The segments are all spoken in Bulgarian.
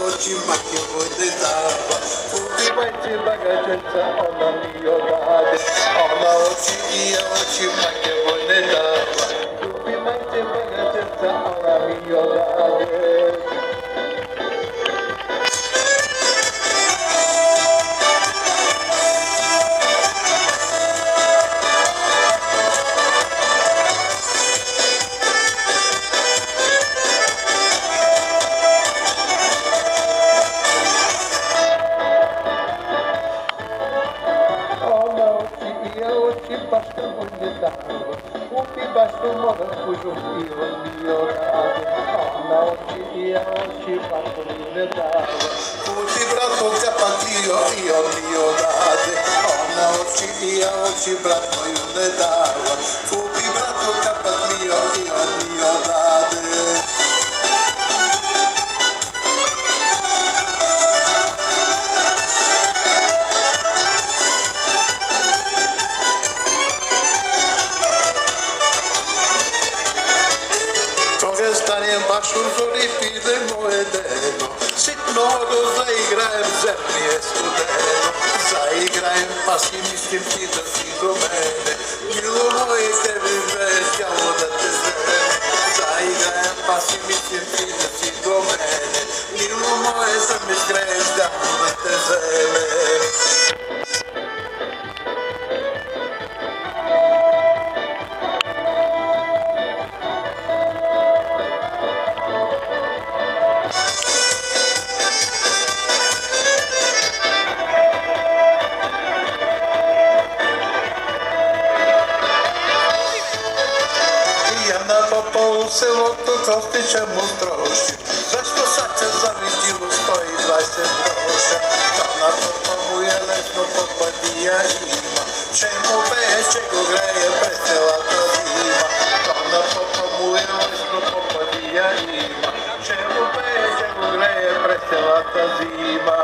очи маке војде дава. Убивајте багаќенца, она ми ја даде. Она очи маке војде дава. Убивајте багаќенца, она ми ја даде. Uti brato capatio io mio date, ona oči brat moju ne dava. Uti brato capatio io mio date. Станем баш у зори, пидемо едено, ситно да заиграем, земли е студено. Заиграем, па си мислим ти да си до мене, мило моје тебе веќе да те земе. Заиграем, па си мислим ти да си до мене, мило моје да ми скреш да те земе. Селото Костича му троши, зашто сака завидило 120 гроша. На папа му е лесно, попадија има, че му вече го греje пред целата зима. На папа му е лесно, попадија има, че му вече го греje пред целата зима.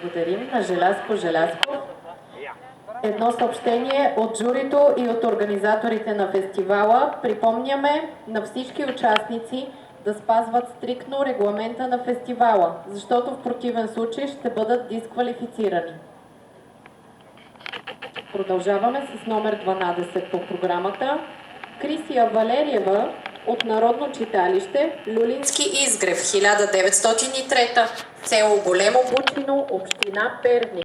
Благодарим на Желязко Желязков. Едно съобщение от журито и от организаторите на фестивала. Припомняме на всички участници, да спазват стриктно регламента на фестивала, защото в противен случай ще бъдат дисквалифицирани. Продължаваме с номер 12 по програмата. Крисия Валериева от Народно читалище Люлински изгрев 1903, село Големо Бучино, община Перник.